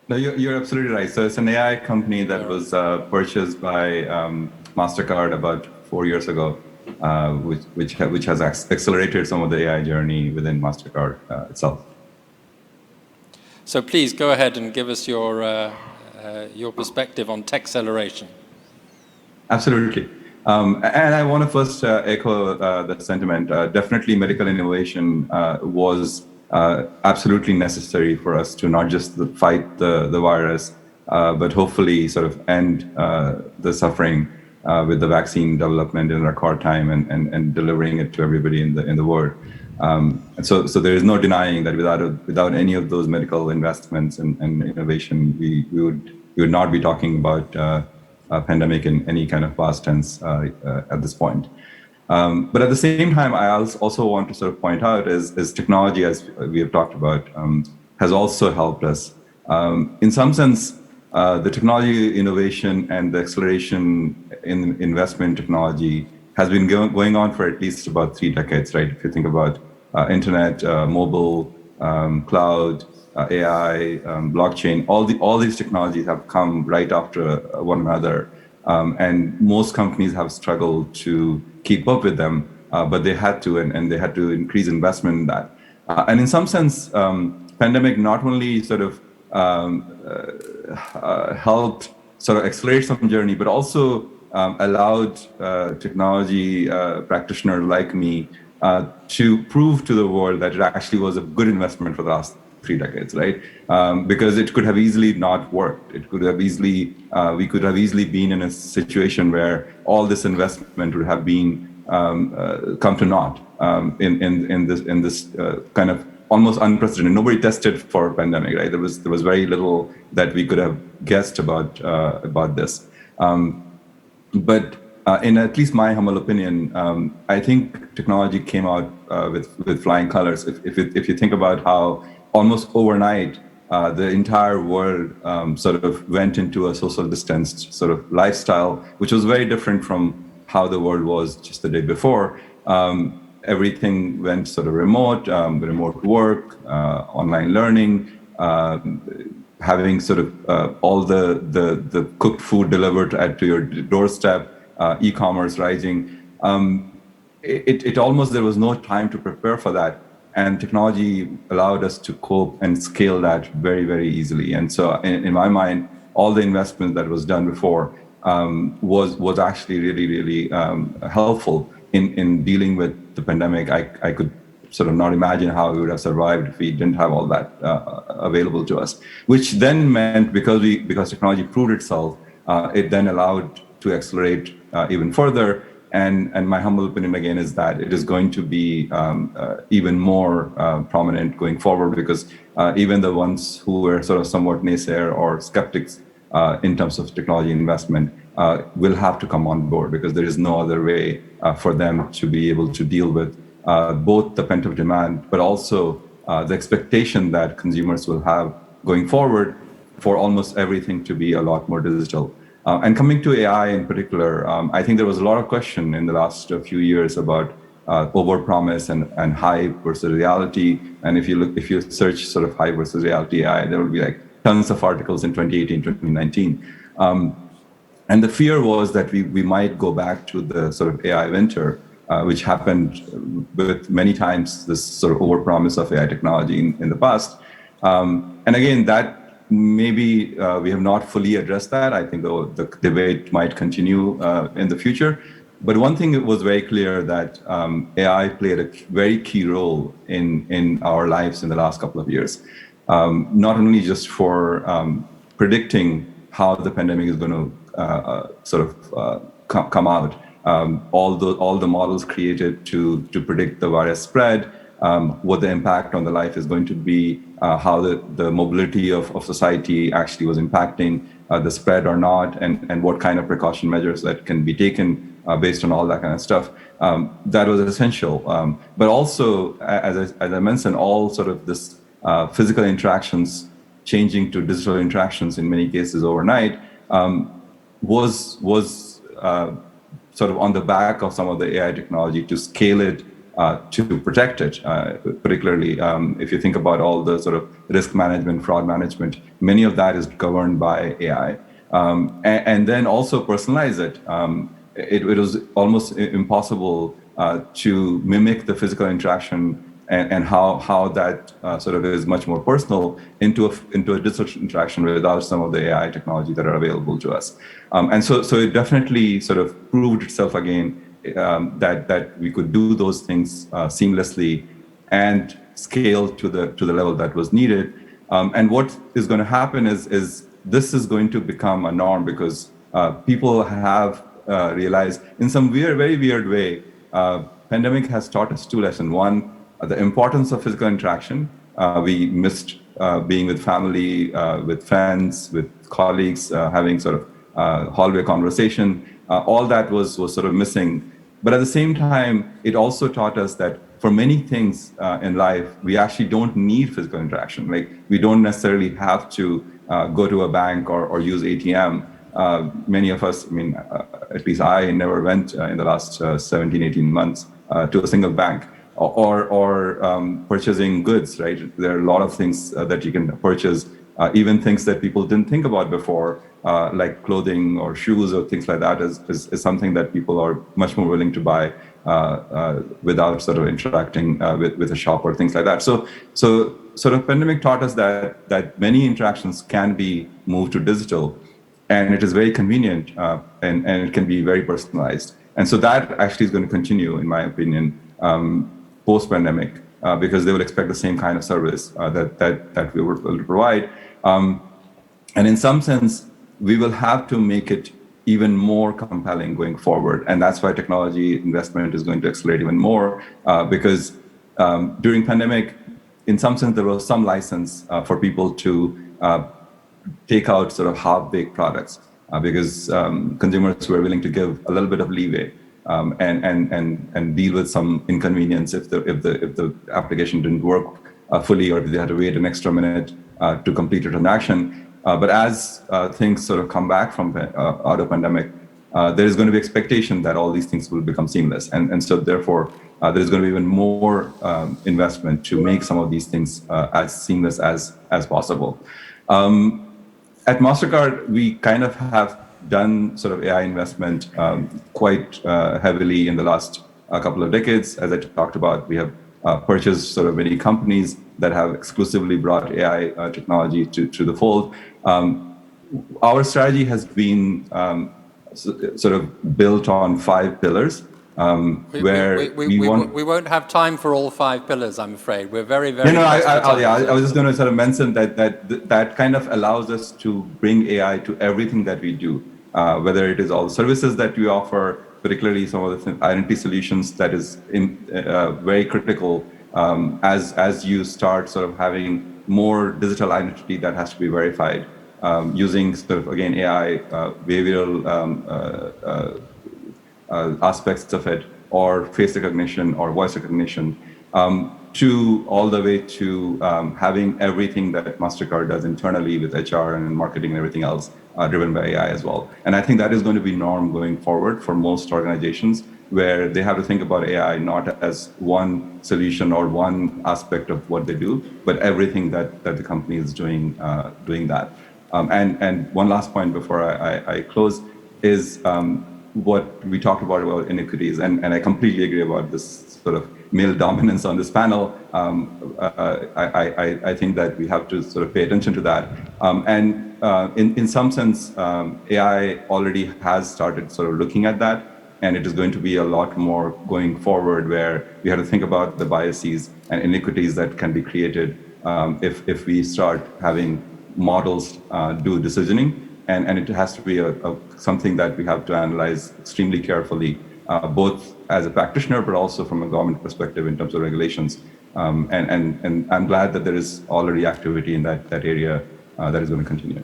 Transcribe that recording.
No, you're absolutely right. So it's an AI company that was purchased by Mastercard about 4 years ago, which has accelerated some of the AI journey within Mastercard itself. So please go ahead and give us your perspective on TECH-CELERATION. Absolutely. And I want to first echo the sentiment. Definitely medical innovation was absolutely necessary for us to not just fight the virus, but hopefully sort of end the suffering with the vaccine development in record time and delivering it to everybody in the world. And so there is no denying that without any of those medical investments and innovation, we would not be talking about a pandemic in any kind of past tense at this point. But at the same time, I also want to sort of point out is technology, as we have talked about, has also helped us. In some sense, the technology innovation and the acceleration in investment technology has been going on for at least about 3 decades, right? If you think about internet, mobile, cloud, AI, blockchain, all these technologies have come right after one another. And most companies have struggled to keep up with them, but they had to, and they had to increase investment in that. And in some sense, pandemic not only sort of helped sort of accelerate some journey, but also allowed technology practitioner like me to prove to the world that it actually was a good investment for the last 3 decades, right? Because it could have easily not worked. It could have easily, we could have easily been in a situation where all this investment would have been come to naught in this kind of almost unprecedented. Nobody tested for a pandemic, right? There was very little that we could have guessed about this. But in at least my humble opinion, I think technology came out with flying colors. If you think about how almost overnight the entire world sort of went into a social distanced sort of lifestyle, which was very different from how the world was just the day before. Everything went sort of remote work, online learning, having sort of all the cooked food delivered to your doorstep, e-commerce rising. It almost, there was no time to prepare for that. And technology allowed us to cope and scale that very, very easily. And so in my mind, all the investment that was done before was actually really, really helpful in dealing with the pandemic. I could sort of not imagine how we would have survived if we didn't have all that available to us, which then meant because technology proved itself, it then allowed to accelerate even further. And my humble opinion again is that it is going to be even more prominent going forward, because even the ones who were sort of somewhat naysayer or skeptics in terms of technology investment will have to come on board, because there is no other way for them to be able to deal with both the pent-up demand, but also the expectation that consumers will have going forward for almost everything to be a lot more digital. And coming to AI in particular, I think there was a lot of question in the last few years about overpromise and hype versus reality. And if you search sort of hype versus reality AI, there will be like tons of articles in 2018, 2019. And the fear was that we might go back to the sort of AI winter, which happened with many times this sort of overpromise of AI technology in the past. And again, that maybe we have not fully addressed that. I think the debate might continue in the future. But one thing, it was very clear that AI played a very key role in our lives in the last couple of years. Not only just for predicting how the pandemic is going to sort of come out, all the models created to predict the virus spread, what the impact on the life is going to be, how the mobility of society actually was impacting the spread or not, and what kind of precaution measures that can be taken based on all that kind of stuff. That was essential. But also, as I mentioned, all sort of this physical interactions changing to digital interactions in many cases overnight was sort of on the back of some of the AI technology to scale it to protect it. Particularly if you think about all the sort of risk management, fraud management, many of that is governed by AI. And then also personalize it. It was almost impossible to mimic the physical interaction and how that sort of is much more personal into a digital interaction without some of the AI technology that are available to us. And so it definitely sort of proved itself again that we could do those things seamlessly and scale to the level that was needed. And what is going to happen is this is going to become a norm because people have realized in some very weird way, pandemic has taught us two lessons. One, the importance of physical interaction. We missed being with family, with friends, with colleagues, having sort of hallway conversation. All that was sort of missing. But at the same time, it also taught us that for many things in life, we actually don't need physical interaction. Like we don't necessarily have to go to a bank or use ATM. Many of us, I mean, at least I never went in the last 17, 18 months to a single bank or purchasing goods, right? There are a lot of things that you can purchase, even things that people didn't think about before, like clothing or shoes or things like that is something that people are much more willing to buy without sort of interacting with a shop or things like that. So sort of pandemic taught us that many interactions can be moved to digital, and it is very convenient and it can be very personalized. And so that actually is going to continue, in my opinion, post-pandemic, because they will expect the same kind of service that we were able to provide. And in some sense, we will have to make it even more compelling going forward. And that's why technology investment is going to accelerate even more, because during pandemic, in some sense, there was some license for people to take out sort of half-baked products because consumers were willing to give a little bit of leeway and deal with some inconvenience if the application didn't work fully, or if they had to wait an extra minute to complete a transaction. But as things sort of come back from out of pandemic, there is going to be expectation that all these things will become seamless, and so therefore there is going to be even more investment to make some of these things as seamless as possible. At MasterCard, we kind of have done sort of AI investment quite heavily in the last couple of decades. As I talked about, we have purchased sort of many companies that have exclusively brought AI technology to the fold. Our strategy has been sort of built on 5 pillars. We won't have time for all 5 pillars, I'm afraid. We're very I was just going to sort of mention that kind of allows us to bring AI to everything that we do, whether it is all the services that we offer, particularly some of the identity solutions that is very critical as you start sort of having more digital identity that has to be verified, using sort of, again, AI, behavioral aspects of it, or face recognition or voice recognition, to all the way to having everything that MasterCard does internally with HR and marketing and everything else driven by AI as well. And I think that is going to be norm going forward for most organizations, where they have to think about AI not as one solution or one aspect of what they do, but everything that the company is doing that. And one last point before I close is what we talked about inequities, and I completely agree about this sort of male dominance on this panel. I think that we have to sort of pay attention to that. And in some sense, AI already has started sort of looking at that, and it is going to be a lot more going forward, where we have to think about the biases and inequities that can be created if we start having models do decisioning. And it has to be something that we have to analyze extremely carefully, both as a practitioner, but also from a government perspective in terms of regulations. And I'm glad that there is already activity in that area that is going to continue.